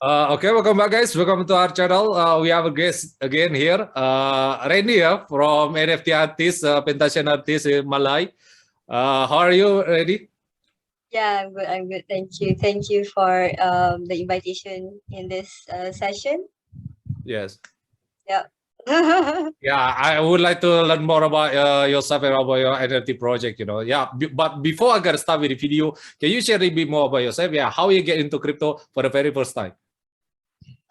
Okay, welcome back, guys. Welcome to our channel. We have a guest again here, Rinny from NFT artist, Pentation artist in Malay. How are you, Rinny? Yeah, I'm good. I'm good. Thank you. Thank you for the invitation in this session. Yes. Yeah. Yeah, I would like to learn more about yourself and about your NFT project. Yeah. But before I get started with the video, can you share a bit more about yourself? Yeah, how you get into crypto for the very first time?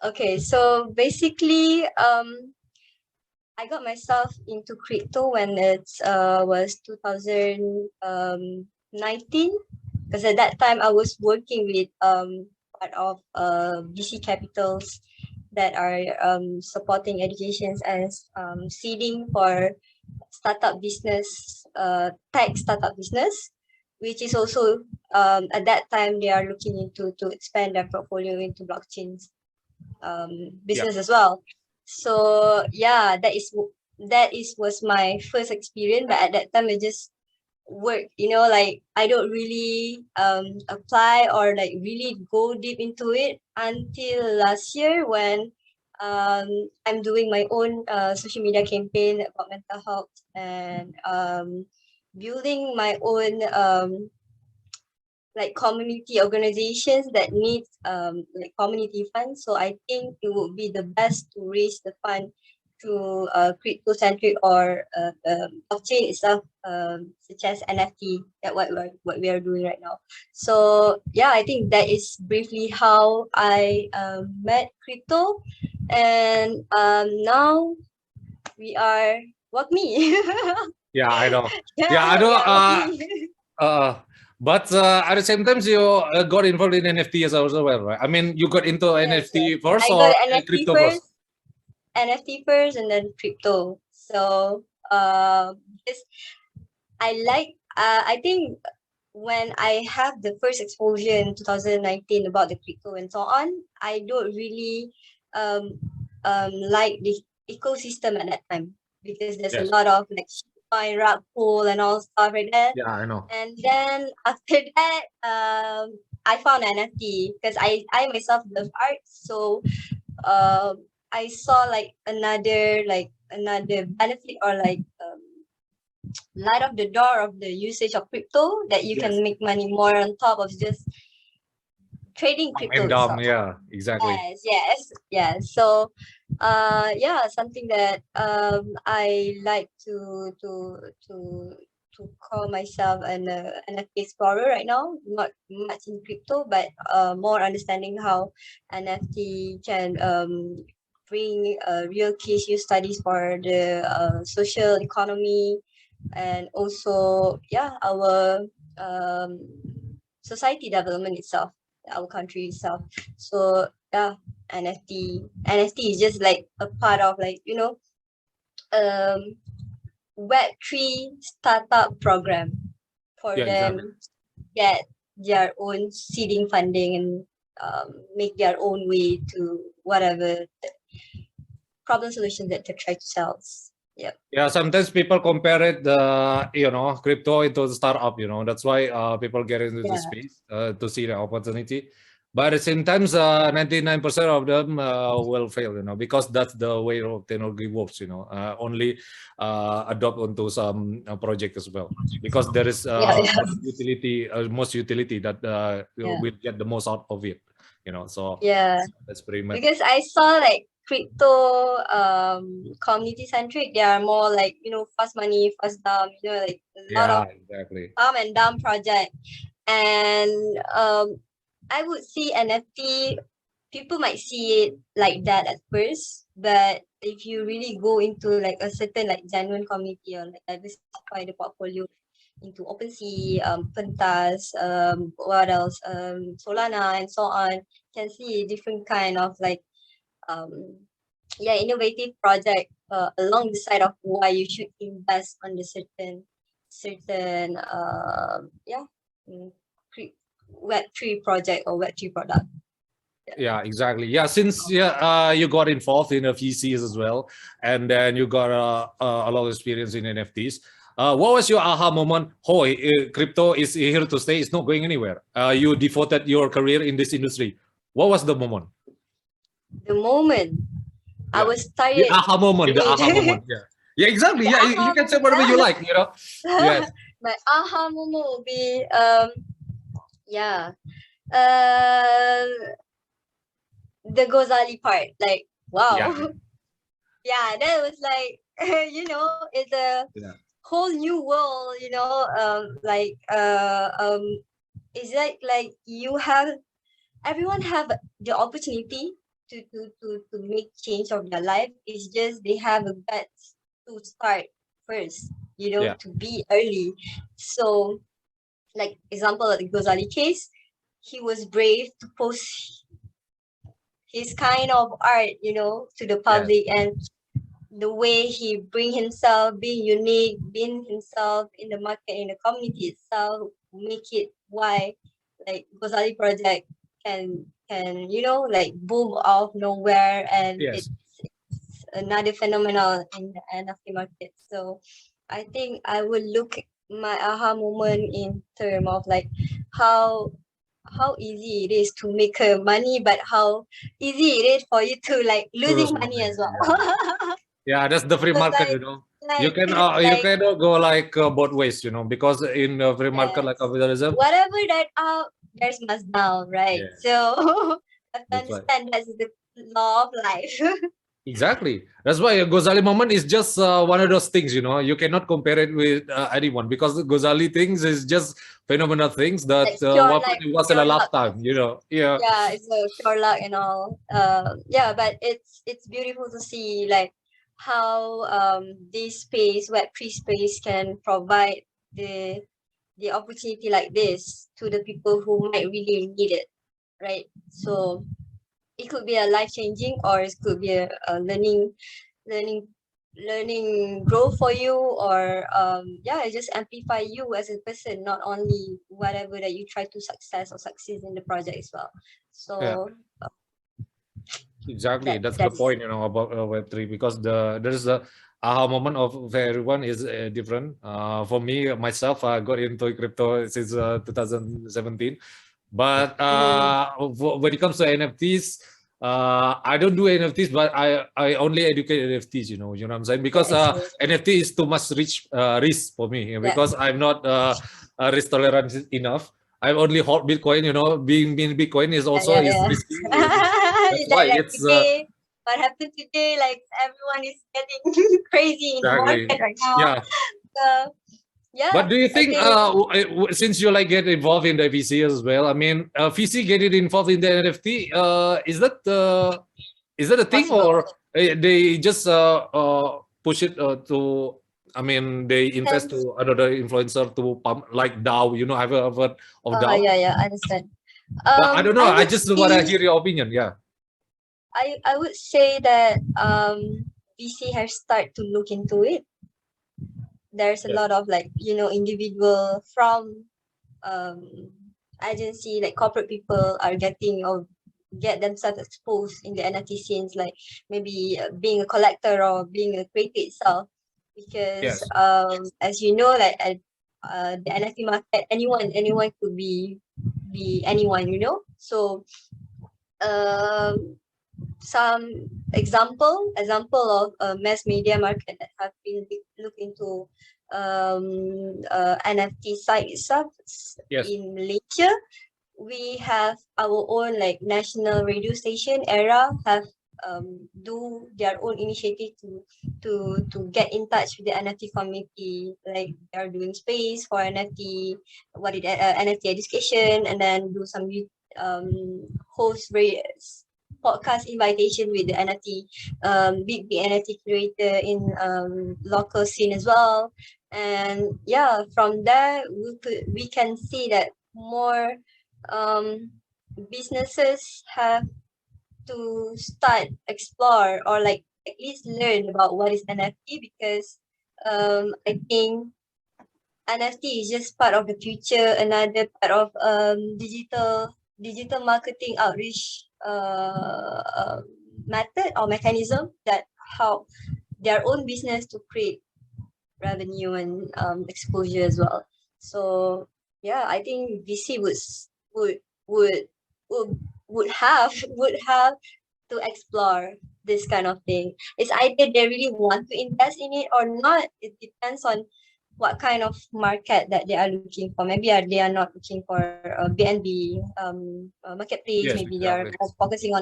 Okay, so basically, I got myself into crypto when it was 2019, because at that time I was working with part of VC capitals that are supporting educations as seeding for startup business, tech startup business, which is also at that time they are looking into to expand their portfolio into blockchains business as well. So yeah, that is was my first experience, but at that time I just work, like I don't really apply or like really go deep into it until last year when I'm doing my own social media campaign about mental health and building my own like community organizations that need like community funds. So I think it would be the best to raise the fund through crypto centric or blockchain itself, such as NFT, that what we are doing right now. So yeah, I think that is briefly how I met crypto, and now we are walk me. Yeah, I know. Yeah, I Yeah, know. we are walk me. Uh, but at the same time, you got involved in NFT as well, right? I mean, you got into Yes, yes. NFT first I got or NFT crypto first? first. NFT first and then crypto. So because I think when I have the first exposure in 2019 about the crypto and so on, I don't really um like the ecosystem at that time, because there's a Yes. lot of like shitcoin, rug pull and all stuff like that. Yeah, I know. And then after that, I found NFT because I myself love art. So I saw like another benefit or like light of the door of the usage of crypto, that you Yes. can make money more on top of just trading Up crypto and down. itself. Yeah, exactly. Yes. So yeah, something that I like to call myself an NFT explorer right now. Not much in crypto, but more understanding how NFT can bring real case use studies for the social economy, and also our um, society development itself, our country itself. So yeah, NFT is just like a part of, like, um Web3 startup program for Yeah, exactly. them get their own seeding funding and make their own way to whatever the problem solution that they try to sell. Yep. Yeah, sometimes people compare it, crypto into the startup. That's why people get into the Yeah. space to see the opportunity. But at the same time, 99% of them will fail, because that's the way of technology works, only adopt onto some project as well. Because there is Yeah. Yeah. most utility that Yeah. will get the most out of it, so Yeah. that's pretty much. Because I saw like crypto community centric, they are more like, fast money, fast dumb, like a lot Yeah, of exactly. pump and dump project. And I would see NFT, people might see it like that at first, but if you really go into like a certain like genuine community or like diversify the portfolio into OpenSea, Pentas, what else, Solana and so on, can see different kind of like um innovative project along the side of why you should invest on the certain mm, Web3 project or Web3 product. Yeah, exactly. Yeah, since you got involved in a VCs as well, and then you got a lot of experience in NFTs. What was your aha moment? Oh, crypto is here to stay. It's not going anywhere. You devoted your career in this industry. What was the moment? the moment I Yeah. was The tired aha moment. The doing aha moment. Yeah. Yeah. Exactly. the Yeah. You aha can say whatever you moment. like. You know. Yes. My aha moment will be yeah uh the Ghazali part. Like wow, Yeah. yeah, that was like it's a Yeah. whole new world. It's like you have everyone have the opportunity to make change of their life. It's just they have a guts to start first, Yeah. to be early. So, like example of the Ghazali case, he was brave to post his kind of art, to the Yes. public, and the way he bring himself, being unique, being himself in the market, in the community itself, make it why like Ghazali project can like boom out of nowhere, and Yes. it's another phenomenon in the NFT market. So I think I would look my aha moment in term of like how how easy it is to make money, but how easy it is for you to like To lose losing money money. as well. Yeah. Yeah, that's the free Because market, you know. You like can you like cannot go like both ways, you know, because in free market like yes, capitalism, whatever that up, there's must down, right? yeah, So I have to that's right. understand that's the law of life. Exactly. That's why a Ghazali moment is just one of those things, you know. You cannot compare it with anyone because the Ghazali things is just phenomenal things that Like pure what like it was in a pure luck. lifetime, you know. Yeah, Yeah, it's a pure luck and all. Yeah, but it's beautiful to see like how this space, Web3 space, can provide the opportunity like this to the people who might really need it, right? So it could be a life changing, or it could be a learning learning growth for you, or yeah, it just amplify you as a person, not only whatever that you try to success or succeed in the project as well. yeah. So Exactly, that's the that's point, you know, about Web3 because there's the aha moment of everyone is different. For me myself, I got into crypto since 2017, but mhm. when it comes to NFTs, I don't do NFTs, but I only educate NFTs. You know what I'm saying? Yeah, Because I see. NFT is too much risk for me Yeah. because I'm not risk tolerant enough. I only hold Bitcoin. You know, being Bitcoin is Yeah, also yeah, is yeah. risky. That's It's why like it's today, what happened today, like everyone is getting crazy in the exactly, market right now. yeah. So But yeah, do you I think, think since you like get involved in the VC as well, I mean, VC getting involved in the NFT, is that a thing, possible. or they just push it to? I mean, they invest Depends. to another influencer to pump like DAO. You know, have you ever heard of DAO? Yeah, yeah, I understand. But I don't know. I I would just want to see. hear your opinion. Yeah. I would say that VC has started to look into it. There's a Yes. lot of like individual from um agency, like corporate people are getting or get themselves exposed in the NFT scenes, like maybe being a collector or being a creator itself, because Yes. as you know, like at the NFT market, anyone could be anyone, so um some example of a mass media market that have been looked into NFT site itself Yes. in Malaysia. We have our own like national radio station era have do their own initiative to get in touch with the NFT community, like they're doing space for NFT, NFT education, and then do some host podcast invitation with the NFT big NFT creator in local scene as well. And yeah, from there we can see that more um, businesses have to start explore or like at least learn about what is NFT, because I think NFT is just part of the future, another part of digital marketing outreach method or mechanism that how their own business to create revenue and exposure as well. So yeah, I think VC would would would would have to explore this kind of thing. It's either they really want to invest in it or not. It depends on what kind of market that they are looking for. Maybe they are not looking for a BNB marketplace. Yes, Maybe they are exactly. more focusing on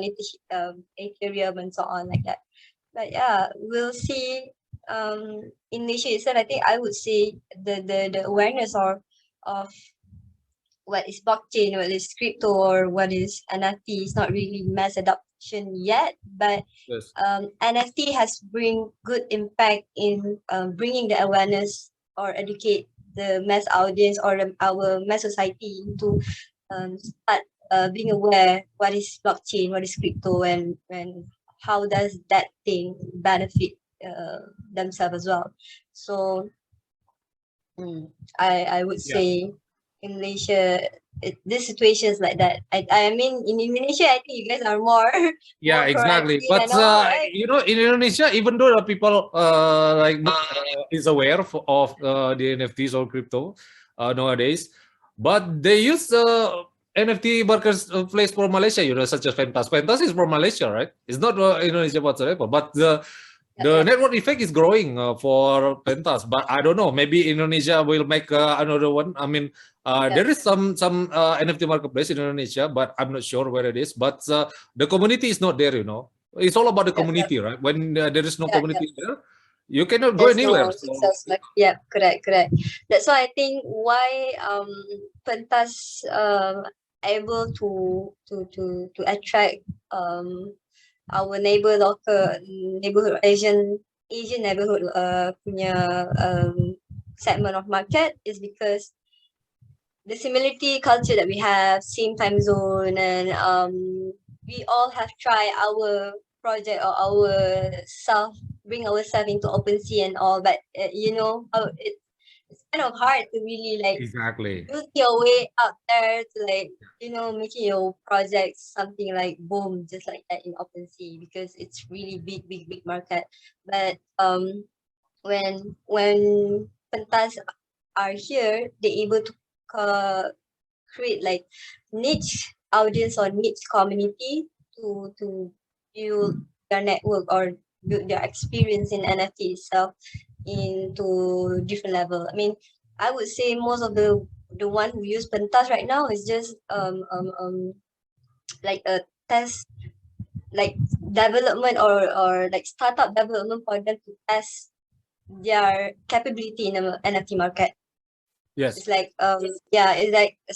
Ethereum and so on like that. But yeah, we'll see. In Malaysia itself, I think I would say the awareness of what is blockchain, what is crypto, or what is NFT is not really mass adoption yet. But Yes. NFT has bring good impact in bringing the awareness or educate the mass audience or our mass society to start being aware what is blockchain, what is crypto, and how does that thing benefit themselves as well. So I would Yeah. say in Malaysia, this situation is like that. I mean in Indonesia, I think you guys are more Yeah, more exactly. proactive But and all, right? you know, in Indonesia, even though the people is aware of the NFTs or crypto nowadays, but they use NFT marketplace for Malaysia, you know, such as Ventas. Ventas is from Malaysia, right? It's not Indonesia whatsoever. But the Yeah, network effect is growing for Ventas. But I don't know. Maybe Indonesia will make another one. I mean, yeah, there is some NFT marketplace in Indonesia, but I'm not sure where it is. But the community is not there, you know. It's all about the yeah, yeah, community, right? When there is no yeah, yeah. community there, you cannot go There's anywhere. no So success. Like, yeah, correct, correct. That's why I think why pentas able to attract our neighborhood Asian neighborhood punya segment of market is because the similarity culture that we have, same time zone, and we all have tried our project or our self bring ourselves into OpenSea and all, but you know how it's kind of hard to really like exactly. build your way out there to like making your project something like boom just like that in OpenSea because it's really big market. But when pentas are here, they're able to create like niche audience or niche community to build their network or build their experience in NFT itself into different level. I mean, I would say most of the one who use pentas right now is just like a test like development or like startup development for them to test their capability in the NFT market. Yes, It's like yeah, it's like a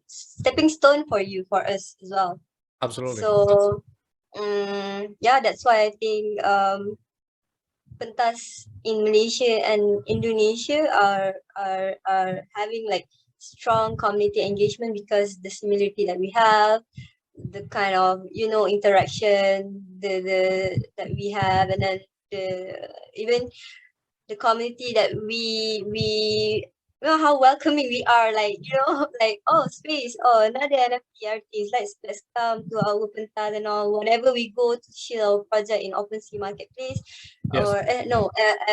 stepping stone for us as well. absolutely. So yeah, that's why I think pentas in Malaysia and Indonesia are having like strong community engagement because the similarity that we have, the kind of interaction that we have, and then the even the community that we how welcoming we are, like like, oh, space, oh, another NFT artist, let's come to our pentas and all, whenever we go to share our project in OpenSea marketplace Yes, or no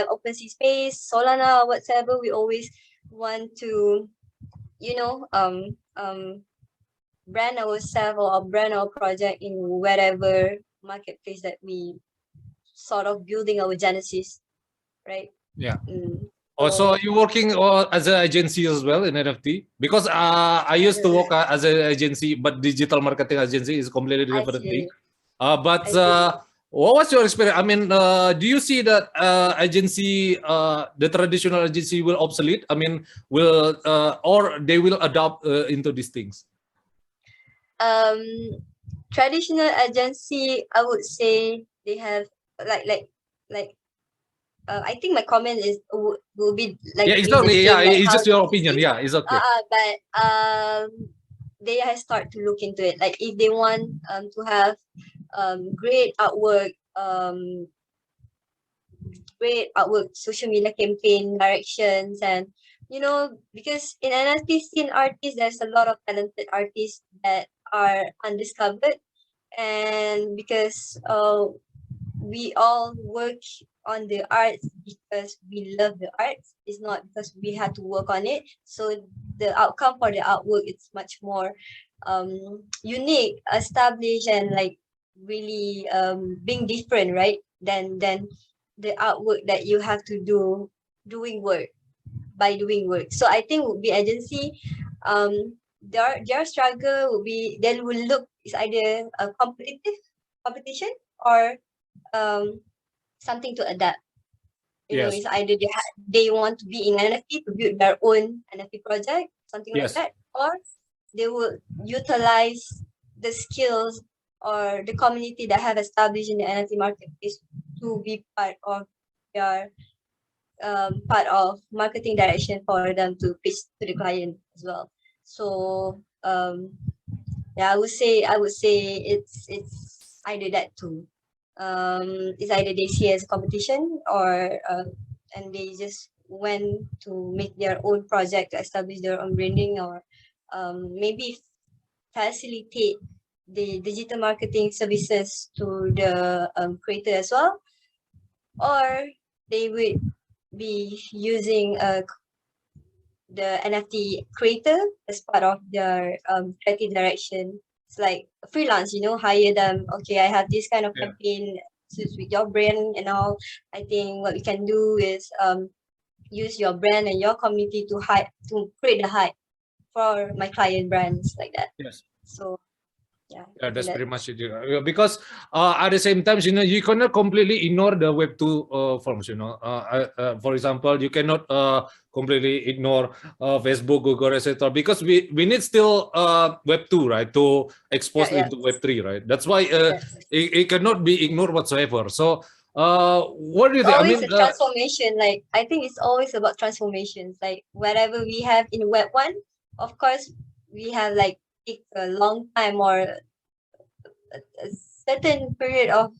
OpenSea space, Solana, whatever, we always want to you know um um brand ourselves or brand our project in whatever marketplace that we sort of building our genesis, right? yeah. So Also, you working as an agency as well in NFT? Because I used to work as an agency, but digital marketing agency is completely I different thing. see. But I see. what was your experience? I mean, do you see that agency, the traditional agency, will obsolete? I mean, will or they will adopt into these things? Um, Traditional agency, I would say they have like I think my comment is will be like Yeah, to be the exactly. Yeah, same like it's how just your they opinion. say. Yeah, it's okay. But they have start to look into it. Like if they want to have great artwork, social media campaign directions, and because in NFT scene artists, there's a lot of talented artists that are undiscovered, and because we all work on the arts because we love the arts. It's not because we had to work on it. So the outcome for the artwork it's much more unique, established, and like really being different, right? Than the artwork that you have to do doing work by doing work. So I think would be agency, their struggle would be then will look is either a competition or um something to adapt. You know, Yes. it's either they want to be in NFT to build their own NFT project, something like Yes. that, or they will utilize the skills or the community that have established in the NFT marketplace to be their part of marketing direction for them to pitch to the client as well. So yeah, I would say it's either that too. It's either they see it as a competition or and they just went to make their own project to establish their own branding, or maybe facilitate the digital marketing services to the creator as well, or they would be using the NFT creator as part of their creative direction. It's like freelance, you know, hire them. Okay, I have this kind of Yeah. campaign suits with your brand and all. I think what we can do is use your brand and your community to create the hype for my client brands like that. Yes. So yeah, Yeah, I think that's that pretty much it. Because at the same time, you cannot completely ignore the Web2 forms. For example, you cannot completely ignore Facebook, Google, etc. Because we need still Web2, right, to expose yeah, into Web3, right? That's why yes. it cannot be ignored whatsoever. So, what do you It's think? I always mean, a transformation. Like I think it's always about transformations. Like whatever we have in Web 1, of course, we have like take a long time or a certain period of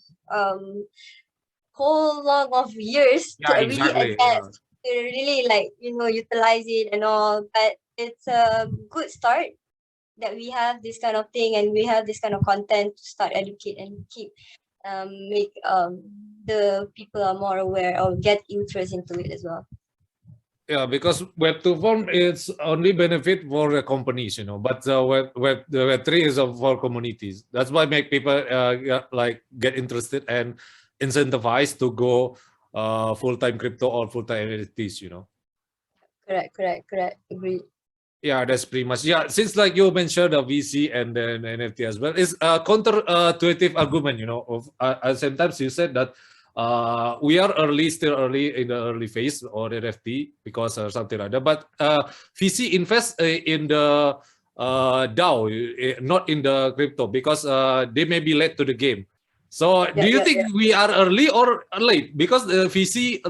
whole long of years to yeah, really exactly. Yeah. adapt, to really like, you know, utilize it and all. But it's a good start that we have this kind of thing and we have this kind of content to start educate and keep make the people are more aware or get interest into it as well. Yeah, because Web2 form is only benefit for the companies, but the Web3 is for communities. That's why make people get interested and incentivized to go full-time crypto or full-time NFTs. Correct. Agreed. Yeah, that's pretty much. Yeah, since like you mentioned the VC and then NFT as well, it's a counterintuitive argument, sometimes you said that we are still early in the early phase or NFT because something like that. But VC invest in the DAO, not in the crypto because they may be late to the game. So, do you think we are early or late? Because the VC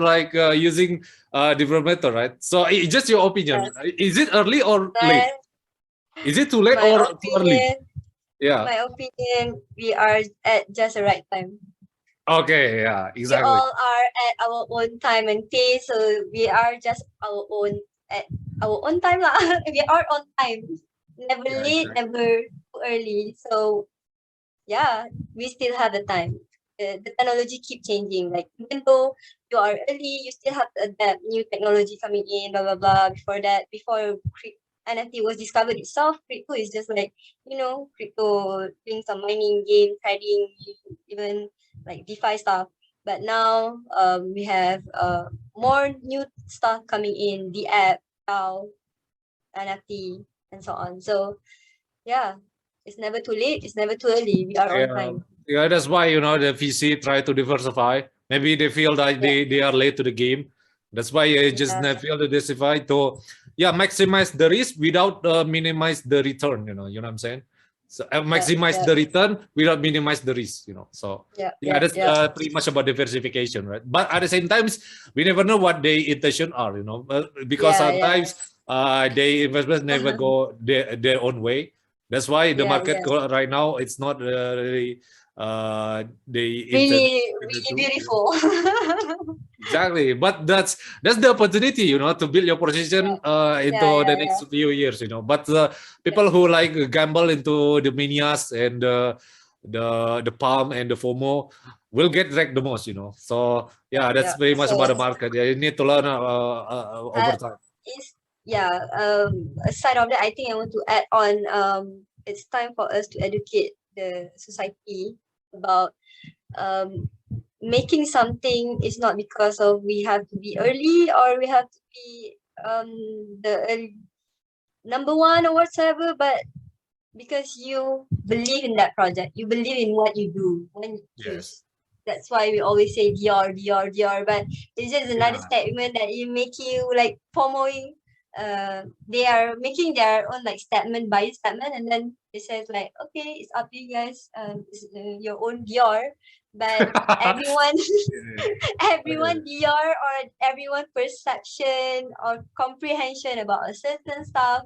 using different method, right? So, it's just your opinion. Is it early or late? Is it too late My or too early? opinion, Yeah. my opinion, we are at just the right time. Okay. Yeah. We Exactly. all are at our own time and pace, so we are just our own at our own time lah. We are on time, never late, Exactly. never too early. So yeah, we still have the time. The technology keep changing. Like even though you are early, you still have to adapt new technology coming in, blah blah blah. Before NFT was discovered itself, crypto is just like, you know, crypto doing some mining, game trading, even like DeFi stuff. But now we have more new stuff coming in, the app, DAO, NFT, and so on. So yeah, it's never too late. It's never too early. We are on time. Yeah, that's why the VC try to diversify. Maybe they feel that they are late to the game. That's why just feel to diversify to maximize the risk without minimize the return. You know what I'm saying? So maximize the return without minimize the risk. So that's pretty much about diversification, right? But at the same time, we never know what their intention are. Because sometimes they investments never go their own way. That's why the market right now it's not really really beautiful. Exactly, but that's the opportunity, to build your position into the next few years, But people who like gamble into the minias and the palm and the FOMO will get wrecked the most, So that's very much about the market. Yeah, you need to learn over time. Aside of that, I think I want to add on. It's time for us to educate the society about making something is not because of we have to be early or we have to be the number one or whatsoever, but because you believe in that project, you believe in what you do when you Yes. choose. That's why we always say DYOR, DYOR, DYOR, but it's just another Yeah. statement that you make you like FOMOing. They are making their own like statement, bias statement, and then it says like, okay, it's up to you guys. It's your own DYOR, but everyone, everyone Okay. DYOR or everyone perception or comprehension about a certain stuff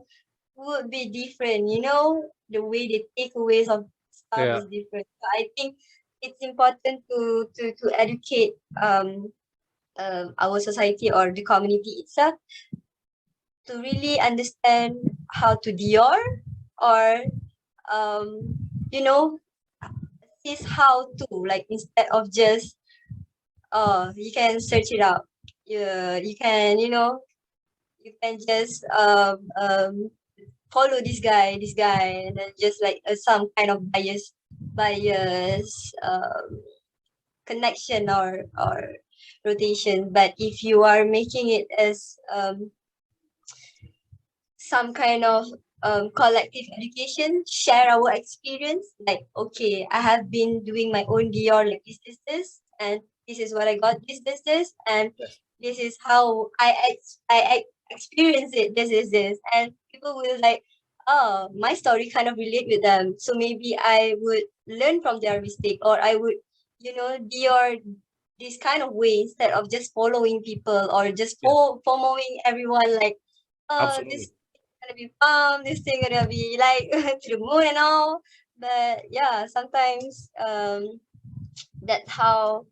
would be different. You know, the way they take away some stuff Yeah. is different. So I think it's important to educate our society or the community itself to really understand how to DYOR or um you know is how to like instead of just you can search it out. You can you can just follow this guy, and then just like some kind of bias connection or rotation. But if you are making it as some kind of collective education, share our experience, like, okay, I have been doing my own DYOR like this, and this is what I got, this, and Yes. this is how I experience it, this, and people will like, oh, my story kind of relate with them, so maybe I would learn from their mistake, or I would, DYOR this kind of way instead of just following people or just Yeah. following everyone, like, this Absolutely. gonna be fun, this thing gonna be like to the moon and all. But yeah, sometimes that's how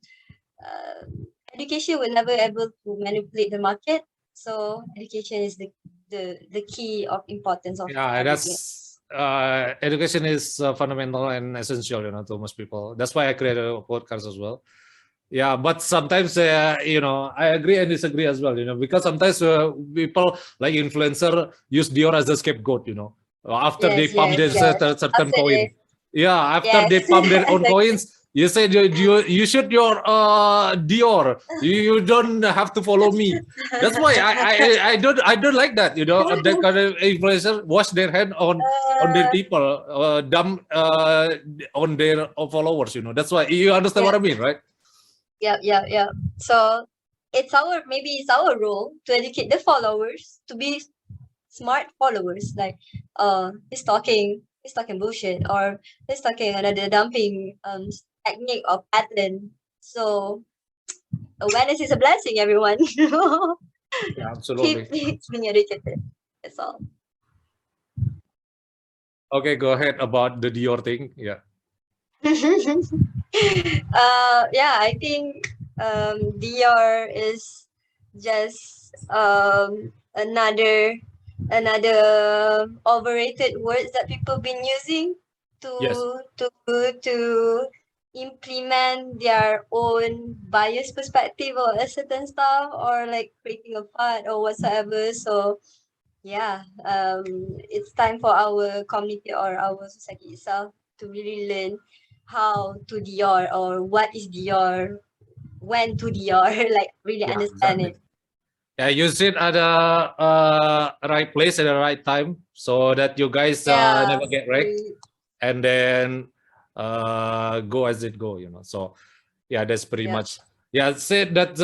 education will never able to manipulate the market. So education is the key of importance of Yeah, everything. that's education is fundamental and essential, to most people. That's why I created a podcast as well. Yeah, but sometimes I agree and disagree as well, because sometimes people like influencer use Dior as a scapegoat, after they Yes, pump yes, their yes. certain After coin. this, Yeah, after yes, they pump their own exactly. coins, you said you should your Dior. You don't have to follow me. That's why I don't like that. That kind of influencer wash their hand on their uh, people, dump on their followers. That's why you understand yeah, what I mean, right? yeah. So maybe it's our role to educate the followers to be smart followers, like he's talking bullshit, or he's talking another dumping technique or pattern. So awareness is a blessing, everyone. Yeah, Keep absolutely. being educated, that's all. Okay, go ahead about the Dior thing. Yeah. Yeah, I think DYOR is just another overrated words that people been using to Yes. to implement their own bias perspective or a certain stuff, or like creating a part or whatsoever. So yeah, it's time for our community or our society itself to really learn how to DYOR or what is DYOR, when to DYOR, like really Yeah, understand exactly. it. Yeah, use it at the right place at the right time so that you guys Yeah, never get wrecked, and then go as it go. So yeah, that's pretty yeah. much. Yeah, said that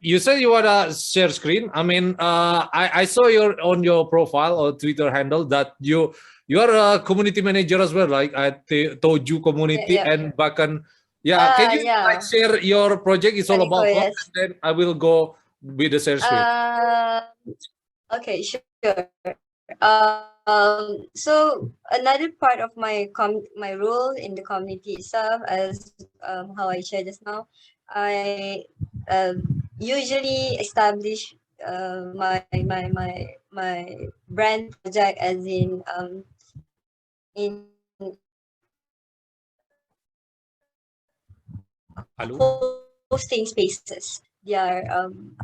you said you want to share screen. I mean, I saw on your profile or Twitter handle that you are a community manager as well, like at the Toju community, Yeah. and bahkan yeah. Can you like Yeah. share your project? It's all Kaniko, about what, yes. and then I will go with the share screen. Uh, okay, sure. So another part of my role in the community itself, as how I shared just now, I usually establish my brand project, as in Hello? hosting spaces. Their um,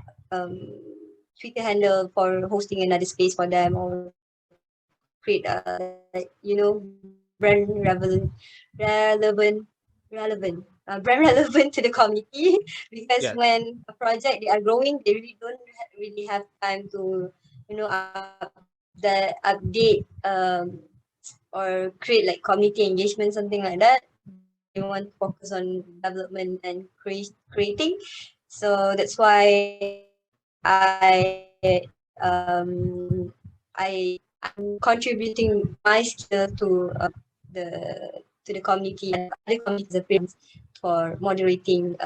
Twitter handle for hosting another space for them, or create brand relevant brand relevant to the community, because Yeah. when a project they are growing, they really don't really have time to, update or create like community engagement, something like that. They want to focus on development and creating. So that's why I'm contributing my skill the to the community and other communities of friends for moderating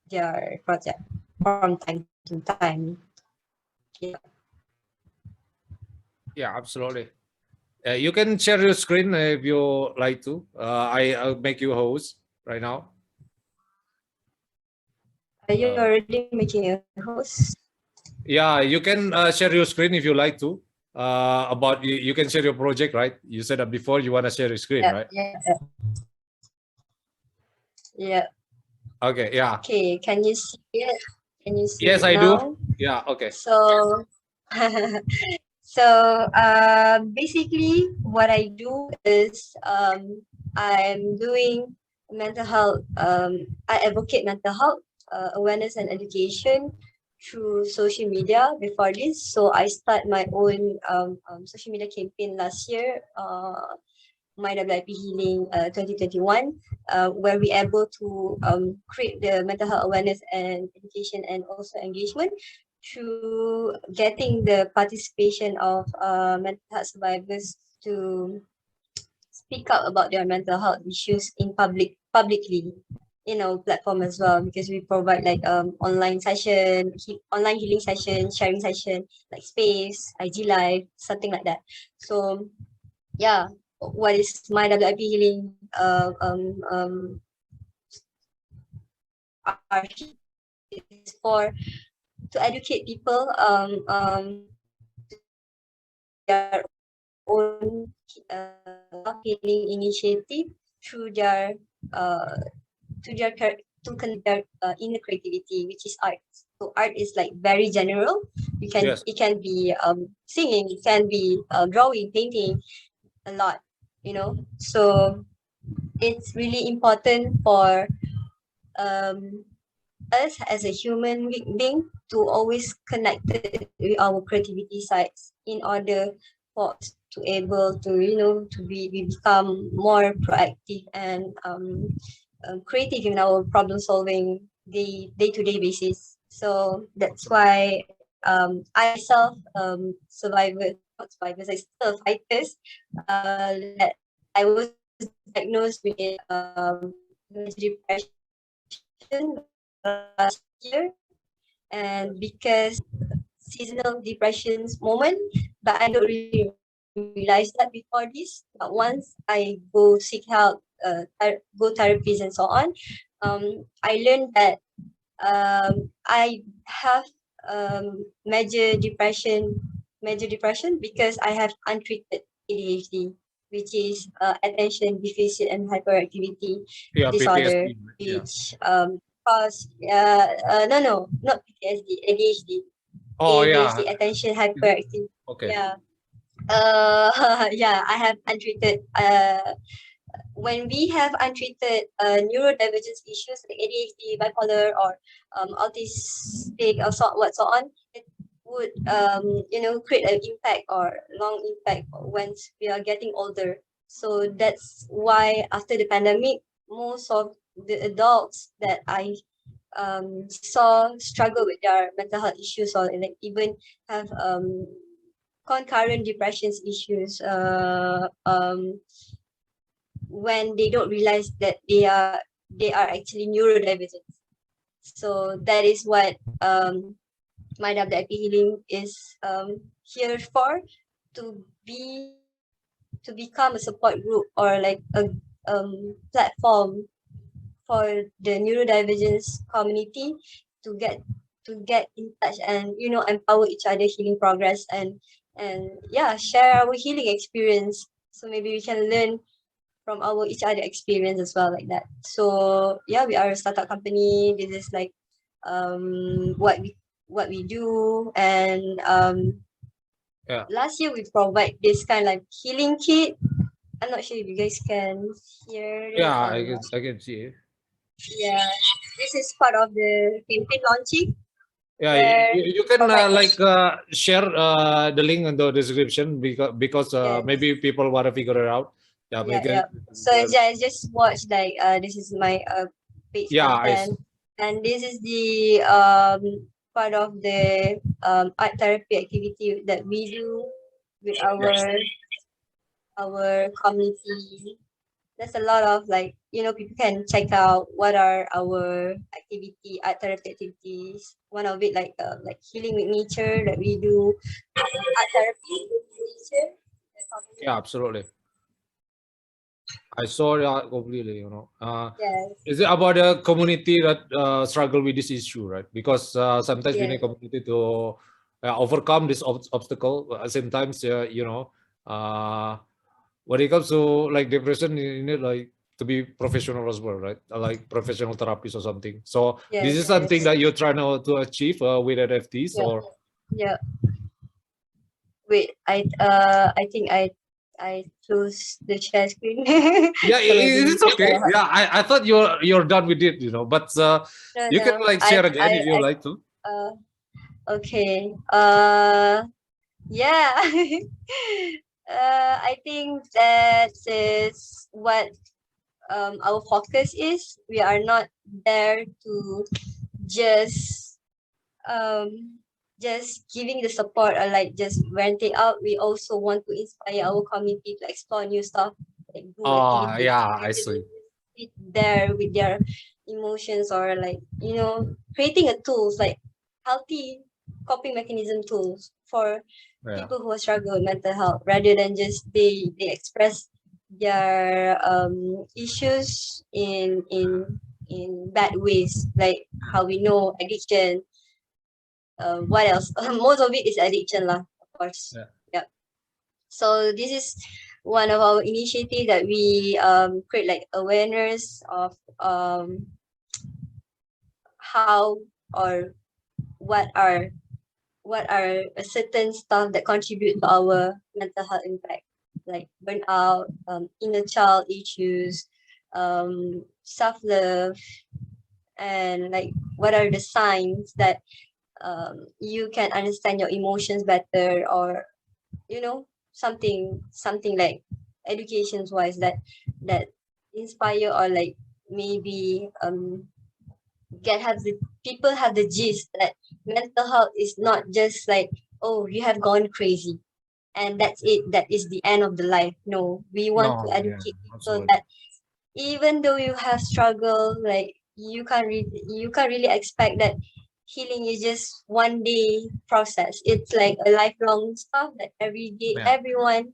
their project from time to time. Yeah. Yeah, absolutely. You can share your screen if you like to. I'll make you host right now. Are you already making a host? Yeah, you can share your screen if you like to. About you can share your project, right? You said that before you want to share your screen, right? Yeah. Okay, yeah. Okay, can you see it? Can you see Yes, it I do. now? Yeah, okay. So, basically, what I do is I'm doing mental health. I advocate mental health awareness and education through social media before this. So I start my own social media campaign last year. My WIP Healing 2021, where we able to create the mental health awareness and education and also engagement through getting the participation of mental health survivors to speak up about their mental health issues in publicly in our platform as well, because we provide like online session, online healing session, sharing session, like space, IG live, something like that. So yeah, what is my WIP healing are is for to educate people their own healing initiative through their uh to connect their inner creativity, which is art. So art is like very general. Yes. It can be singing, it can be drawing, painting, a lot, So it's really important for um, us as a human being to always connected with our creativity sides in order for us to able to we become more proactive and creative in our problem solving day-to-day basis. So that's why I myself survivors, not survivors, I still fighters that I was diagnosed with major depression last year, and because seasonal depressions moment, but I don't really realize that before this. But once I go seek help, go therapies and so on, I learned that I have major depression because I have untreated ADHD, which is attention deficit and hyperactivity Yeah, disorder, PTSD. Yeah. which cause no, not PTSD, ADHD. Oh, yeah. Attention hyperactive. Okay. Yeah. Yeah, I have untreated when we have untreated neurodivergence issues like ADHD, bipolar, or autistic, or so on, it would create an impact or long impact once we are getting older. So that's why after the pandemic, most of the adults that I saw struggle with their mental health issues, or like even have concurrent depressions issues when they don't realize that they are actually neurodivergent. So that is what my WIP healing is here for, to be to become a support group or like a platform for the neurodivergence community to get in touch and empower each other healing progress, and yeah, share our healing experience, so maybe we can learn from our each other experience as well, like that. So yeah, we are a startup company. This is like what we do, and Yeah. last year we provide this kind of like healing kit. I'm not sure if you guys can hear it Yeah, or not. I can see it. yeah, this is part of the campaign launching. Yeah, Where you can provide share the link in the description because yes. maybe people want to figure it out. Yeah, Yeah, because, yeah. So just watch like this is my page yeah, content, and this is the part of the art therapy activity that we do with our community. There's a lot of like people can check out what are our art therapy activities. One of it like healing with nature that we do, art therapy with nature. the community. yeah, absolutely. I saw that completely. Yes, Is it about a community that struggle with this issue, right? Because sometimes we yes, need community to overcome this obstacle. Sometimes, when it comes to like depression, you need like to be professional as well, right? Like professional therapist or something. So this yes, is something yes. that you're trying to achieve with NFTs, Yeah, or yeah. Wait, I think I close the share screen. yeah, So maybe it's okay. Yeah, I thought you're done with it, but no, you can no. like share again if you like to. Uh okay. Yeah. I think that is what our focus is. We are not there to just um giving the support or like just renting out. We also want to inspire our community to explore new stuff, like do Oh, activities yeah, I rather than see. sit there with their emotions, or like creating a tools like healthy coping mechanism tools for Yeah. people who struggle with mental health, rather than just they express their issues in bad ways, like how we know addiction. What else? Most of it is addiction lah, of course. Yeah. Yeah. So this is one of our initiative that we create like awareness of how or what are a certain stuff that contribute to our mental health impact, like burnout, inner child issues, self-love, and like what are the signs that you can understand your emotions better, or something like educations wise that inspire, or like maybe have the people have the gist that mental health is not just like, oh, you have gone crazy and that's it, that is the end of the life. No, we want to No, yeah, educate people absolutely. that even though you have struggled, like you can't really expect that healing is just one day process. It's like a lifelong stuff that every day Yeah. everyone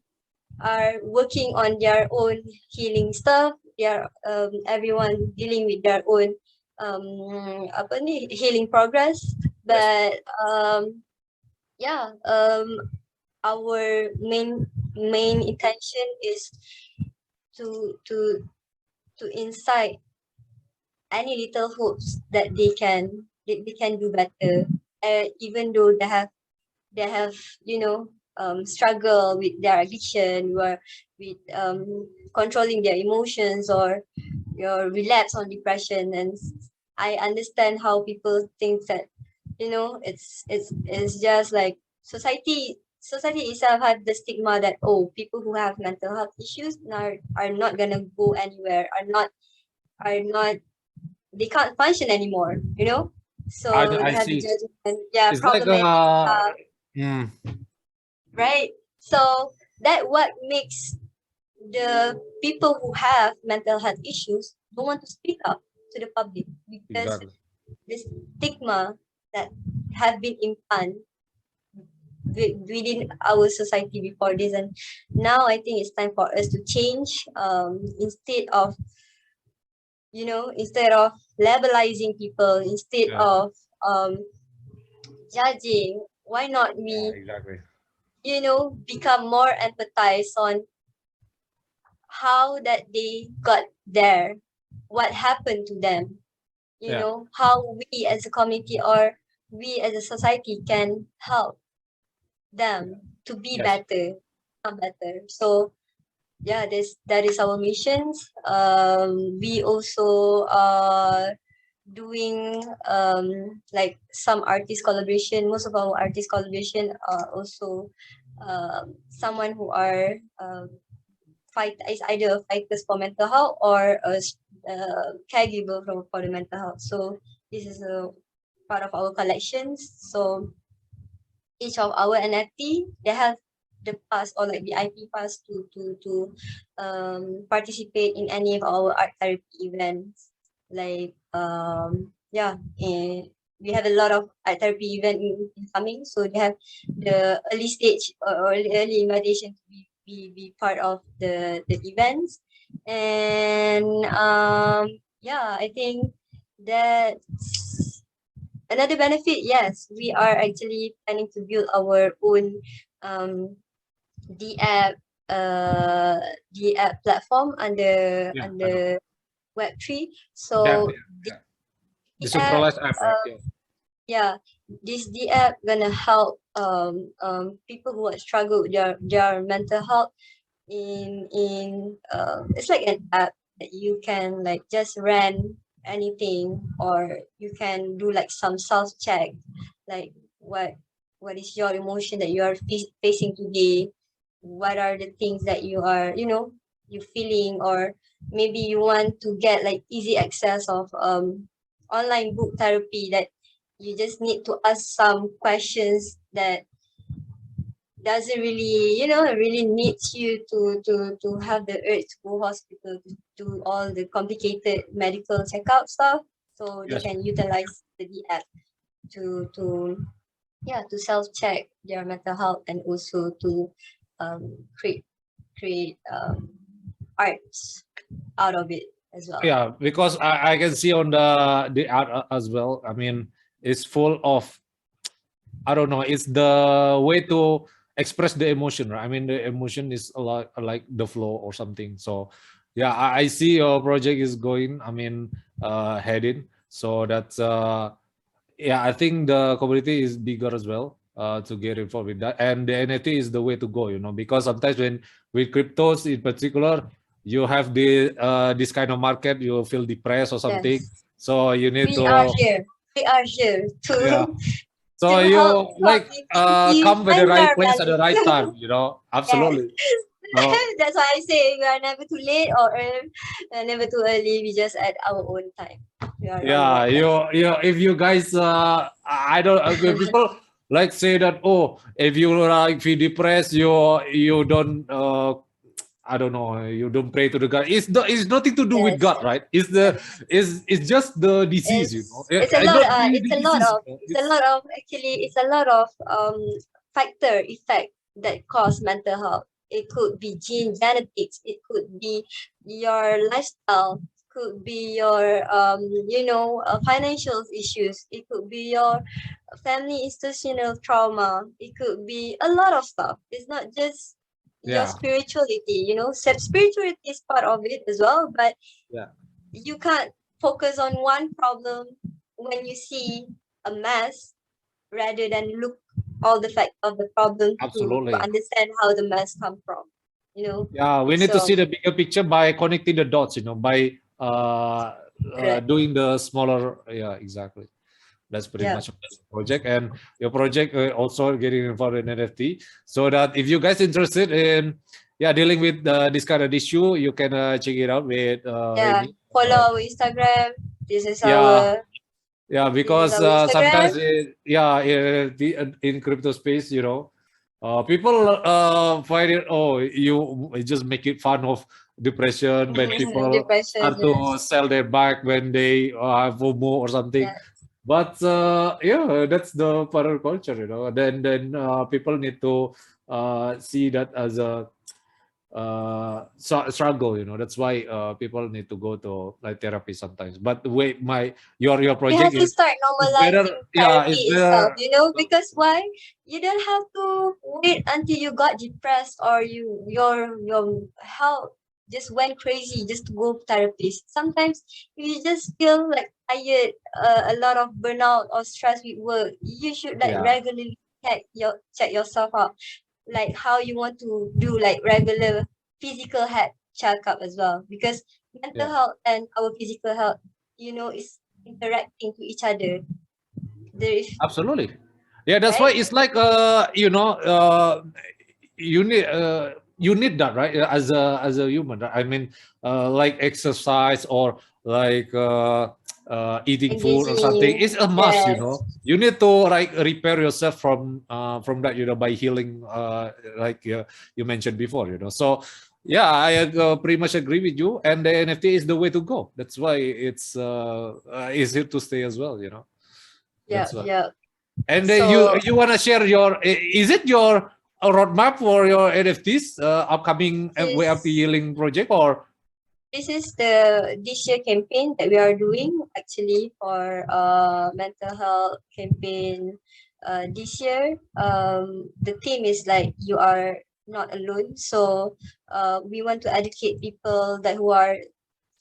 are working on their own healing stuff. Their everyone dealing with their own apa ni, healing progress. Yes. But yeah, our main intention is to to to incite any little hopes that they can do better, even though they have struggle with their addiction, or with controlling their emotions, or your relapse on depression. And I understand how people think that it's just like society itself have the stigma that, oh, people who have mental health issues are not gonna go anywhere, are not they can't function anymore, so they I have the see. judgment, yeah, It's like problematic stuff, mm, right? So that what makes the people who have mental health issues don't want to speak up to the public, because exactly. this stigma that have been implanted within our society before this. And now I think it's time for us to change, instead of labelizing people, instead Yeah. of um, judging. Why not Yeah, we exactly. become more empathized on how that they got there, what happened to them, Yeah. how we as a community, or we as a society can help them to be Yes. better, become better. So yeah, that is our missions. We also doing like some artist collaboration. Most of our artist collaboration are also someone who are fight is either fighters for mental health or a caregiver for the mental health. So this is a part of our collections. So each of our NFT, they have the pass or like the IP pass to participate in any of our art therapy events. Like yeah, we have a lot of art therapy event coming, so they have the early stage or early invitation to be part of the events. And yeah, I think that's another benefit. Yes, we are actually planning to build our own um the app uh the app platform under Yeah, I know. under Web3. That, So yeah. the app, Decentralized app, right? Yeah. yeah, this the app gonna help people who are struggle with their mental health in it's like an app that you can like just rent anything, or you can do like some self check, like what is your emotion that you are facing today, what are the things that you are, you feeling, or maybe you want to get like easy access of online book therapy, that you just need to ask some questions that doesn't really, really needs you to have the urge to go hospital to do all the complicated medical checkup stuff. So they Yes. can utilize the app to yeah, to self check their mental health, and also to create arts out of it as well. Yeah, because I can see on the art as well. I mean, it's full of, I don't know. It's the way to express the emotion, right? I mean, the emotion is a lot like the flow or something. So, yeah, I see your project is going. I mean, heading. So that's yeah. I think the community is bigger as well. To get involved with that, and the NFT is the way to go. Because sometimes when with cryptos in particular, you have this kind of market, you feel depressed or something. Yes, So you need we are to, here. We are here yeah. to So to you help like you come by the find right your place at the balance. right time, Yes. absolutely. So That's why I say we are never too late or never too early. We just at our own time. We are on the yeah, right path. if you guys, I don't, when people like say that, oh, if you like feel depressed, you don't, I don't know, you don't pray to the God. It's nothing to do with Yes, God, right? It's just the disease, it's a It's lot. not really It's the a lot disease, of. It's a lot of actually. It's a lot of factor effect that cause mental health. It could be genetics. It could be your lifestyle. Could be your financial issues. It could be your family institutional trauma. It could be a lot of stuff. It's not just your Yeah, spirituality. Spirituality is part of it as well, but yeah, you can't focus on one problem when you see a mess, rather than look all the fact of the problem to absolutely. understand how the mess come from. Yeah, we need to So see the bigger picture by connecting the dots, by correct. doing the smaller. Yeah, exactly. That's pretty Yeah. much the project. And your project also getting involved in NFT, so that if you guys interested in, yeah, dealing with this kind of issue, you can check it out with Yeah. Rinny. Follow our Instagram. This is Yeah, our yeah, this is because our Instagram. sometimes, yeah, in crypto space, people find it. Oh, you just make it fun of depression when people Depression, start to yes. sell their bike when they have FOMO or something. Yeah. But yeah, that's the parallel culture. Then people need to see that as a struggle. That's why people need to go to like therapy sometimes. But the way your We have project to start is better. normalizing Yeah, therapy it's itself, better. because why? You don't have to wait until you got depressed, or your health just went crazy just to go to therapist. Sometimes you just feel like tired, a lot of burnout or stress with work. You should like Yeah, regularly check yourself out, like how you want to do like regular physical health checkup as well, because mental health and our physical health, is interacting to each other. There is Absolutely. Yeah, that's why right. it's like you need that, right? As a human, right? I mean, like exercise or like eating food or something. Engaging, It's a must, you know. yes, You need to like repair yourself from that, you know, by healing, like you mentioned before, you know. So yeah, I pretty much agree with you. And the NFT is the way to go. That's why it's here to stay as well, you know. yeah, That's why. yeah. And So you want to share your, is it your roadmap for your NFTs upcoming WIP this Healing project, or? this is the this year campaign that we are doing actually for mental health campaign. This year, the theme is like you are not alone. So we want to educate people that who are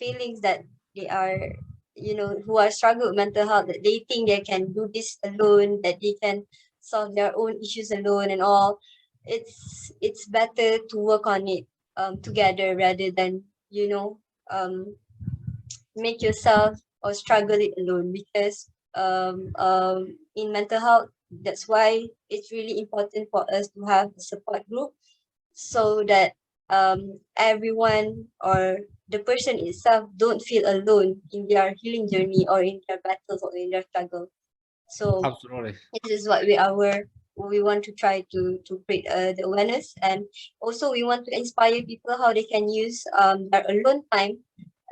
feelings that they are, who are struggling with mental health, that they think they can do this alone, that they can solve their own issues alone and all. It's better to work on it together rather than, um, make yourself or struggle it alone, because in mental health, that's why it's really important for us to have a support group, so that everyone or the person itself don't feel alone in their healing journey or in their battles or in their struggle. So Absolutely. this is what we want to try to create the awareness, and also we want to inspire people how they can use their alone time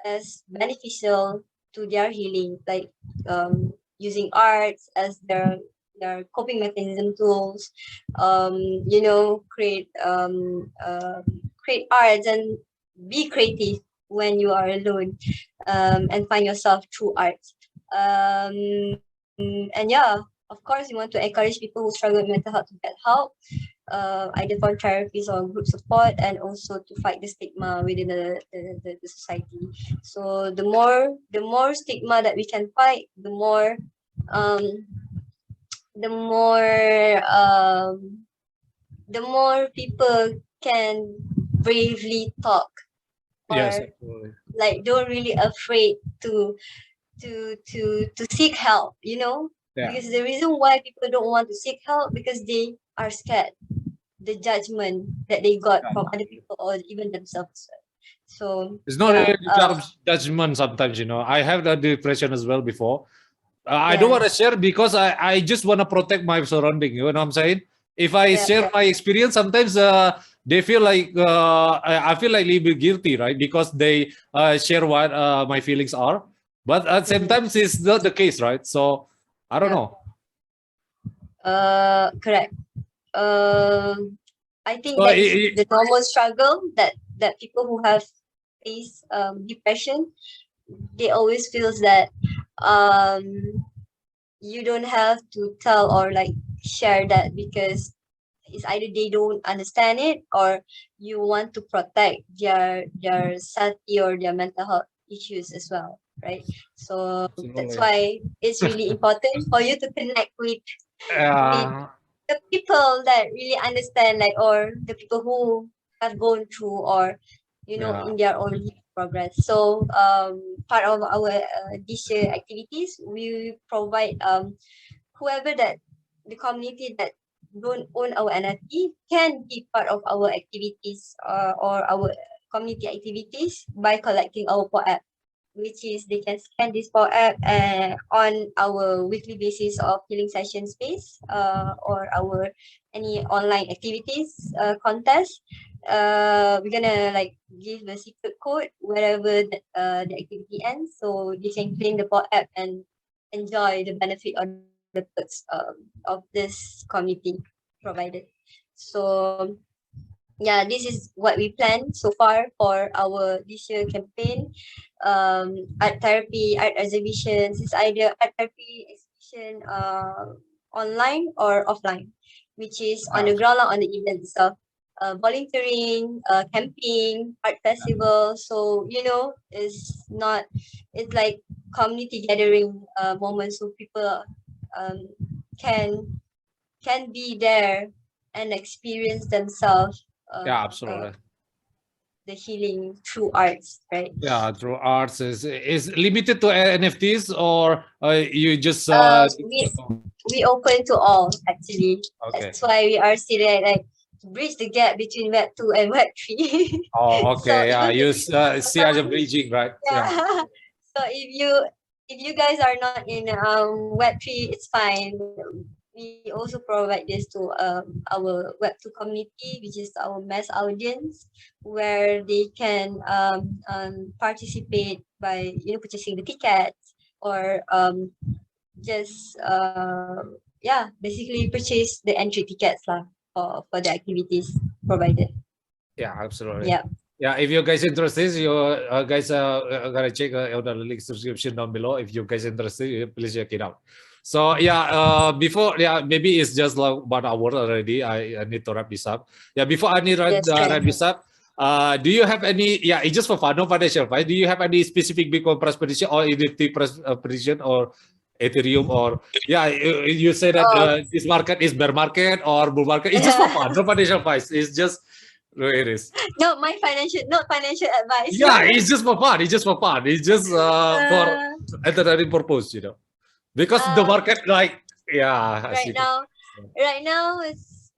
as beneficial to their healing, like using arts as their coping mechanism tools. Create create arts and be creative when you are alone, and find yourself through art. And yeah, of course, we want to encourage people who struggle with mental health to get help, either for therapies or group support, and also to fight the stigma within the society. So the more stigma that we can fight, um, the more um, the more people can bravely talk, Yes, or absolutely. like don't really afraid to seek help, Yeah. because the reason why people don't want to seek help, because they are scared the judgment that they got Yeah. from other people or even themselves. So It's not yeah, really judgment sometimes, you know. I have that depression as well before. I don't want to yes, share because I just want to protect my surrounding. You know what I'm saying? If I yeah, share yeah, my experience, sometimes they feel like I feel like a little bit guilty, right? Because they share what my feelings are. But at the same mhm. time, it's not the case, right? So I don't Yeah, know. correct. Um, I think So that is the normal struggle that people who have faced depression, they always feels that um you don't have to tell or like share that, because it's either they don't understand it, or you want to protect their safety or their mental health issues as well, right? So that's absolutely. why it's really important for you to connect with Uh, the people that really understand, like, or the people who have gone through, or yeah. in their own healing progress. So part of our this year activities, we provide whoever that the community that don't own our NFT can be part of our activities, or our community activities, by collecting our PO app, which is they can scan this PO app on our weekly basis of healing session space, or our any online activities contest. We're gonna like give a secret code wherever the activity ends, so they can claim the PO app and enjoy the benefit or the perks of this community provided. So yeah, this is what we plan so far for our this year campaign. Art therapy, art exhibitions. It's either art therapy exhibition online or offline, which is on the ground or on the event itself. Volunteering, camping, art festival. So it's like community gathering moments, so people um, can can be there and experience themselves. Yeah, Uh, absolutely. the healing through arts, right? Yeah, through arts is limited to NFTs, or you just We open to all actually. okay. That's why we are still like to bridge the gap between Web 2 and Web 3. Oh, So okay. Yeah, even you if see as a bridging, right? yeah. Yeah. So if you guys are not in Web 3, it's fine. We also provide this to our Web 2 community, which is our mass audience, where they can participate by purchasing the tickets or just yeah, basically purchase the entry tickets lah for the activities provided. Yeah, absolutely. Yeah. Yeah, if you guys interested, you guys gotta check on the link description down below. If you guys interested, please check it out. So yeah, before maybe it's just like 1 hour already. I need to wrap this up. Yeah, before I need to wrap this up, do you have any? Yeah, it's just for fun, no financial advice. Do you have any specific Bitcoin price prediction or NFT price prediction or Ethereum or you say that this market is bear market or bull market? It's just for fun, no financial advice. It's just it is. Not financial advice. Yeah, it's just for fun. It's just for fun. It's just for entertaining purpose, you know. Because the market, like, yeah. Right now, it's.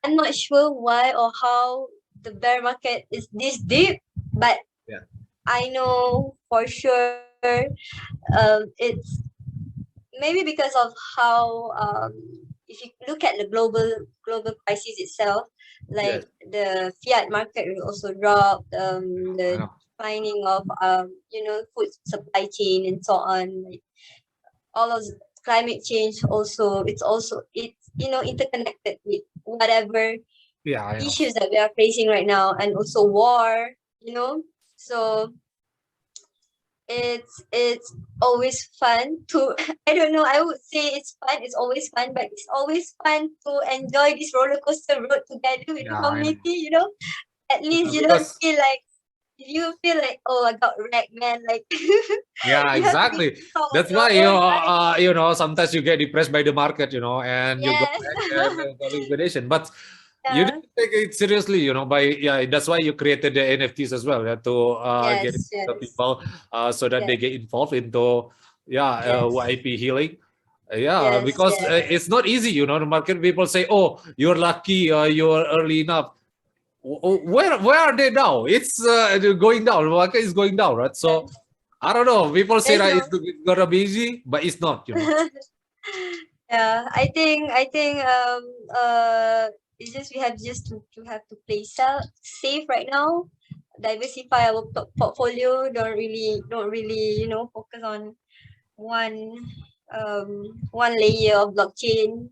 I'm not sure why or how the bear market is this deep, but yeah. I know for sure. It's maybe because of how if you look at the global crisis itself, like the fiat market will also drop, the finding of food supply chain and so on, like all of climate change also, it's interconnected with whatever issues that we are facing right now, and also war, so it's always fun to I don't know, I would say it's always fun, but it's always fun to enjoy this roller coaster road together with the community, at least you don't feel like oh, I got wrecked, man, like yeah, exactly. That's why sometimes you get depressed by the market, and you go back and liquidation, but you didn't take it seriously, that's why you created the NFTs as well, to get the people so that they get involved into WIP healing. Because it's not easy, the market people say, oh, you're lucky, you're early enough. Where are they now? It's going down. The market is going down, right? So I don't know. People say that it's gonna be easy, but it's not. Yeah, I think it's just we have to play safe right now. Diversify our portfolio. Don't really focus on one layer of blockchain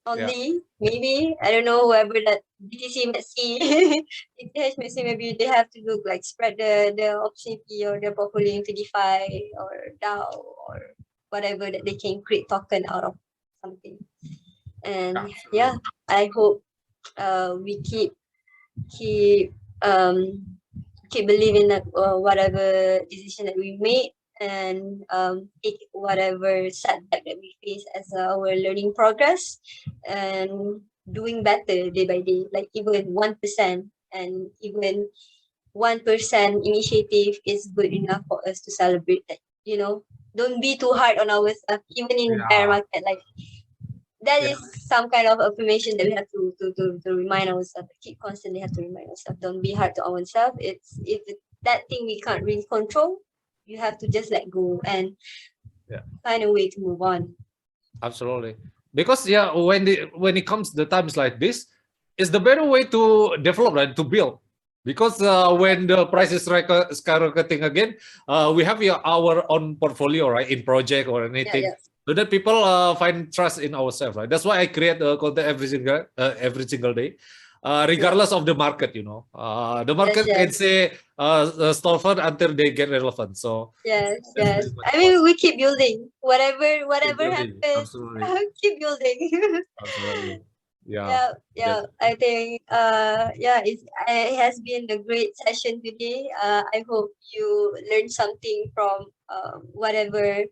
only. Maybe I don't know, whoever that BTC might see, ETH might see, maybe they have to look like spread the opportunity or their portfolio into DeFi or DAO or whatever that they can create token out of something. And I hope we keep believing that whatever decision that we made, and take whatever setback that we face as our learning progress, and doing better day by day, like even 1%, and even 1% initiative is good enough for us to celebrate that. Don't be too hard on ourselves, even in bear market. Like that is some kind of affirmation that we have to remind ourselves. Constantly have to remind ourselves. Don't be hard to ourselves. If that thing we can't really control, you have to just let go and find a way to move on. Absolutely, because when it comes the times like this, it's the better way to develop, right? To build. Because when the price is skyrocketing again, we have our own portfolio, right, in project or anything, so that people find trust in ourselves, right? That's why I create content every single day, regardless of the market. The market can say storefront until they get relevant. So yes. I mean, we keep building. Whatever happens, absolutely. Keep building. Absolutely. Yeah. I think it has been a great session today. I hope you learned something from whatever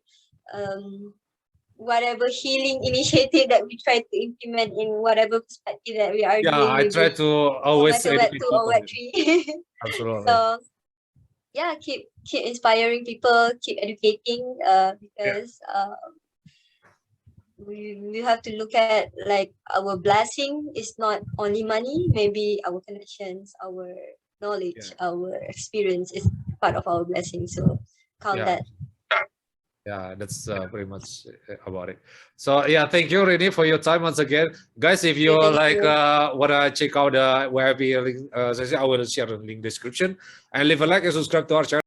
whatever healing initiative that we try to implement in whatever perspective that we are Yeah, doing, I try to no always matter Web educate 2 or people. Web 3. Absolutely. So yeah, keep inspiring people, keep educating, because we have to look at like our blessing is not only money, maybe our connections, our knowledge, our experience is part of our blessing. So count Yeah. that. Yeah, that's pretty much about it. So yeah, thank you, Rinny, for your time once again, guys. If you Thank like you. wanna check out the WIP link, I will share the link description, and leave a like and subscribe to our channel.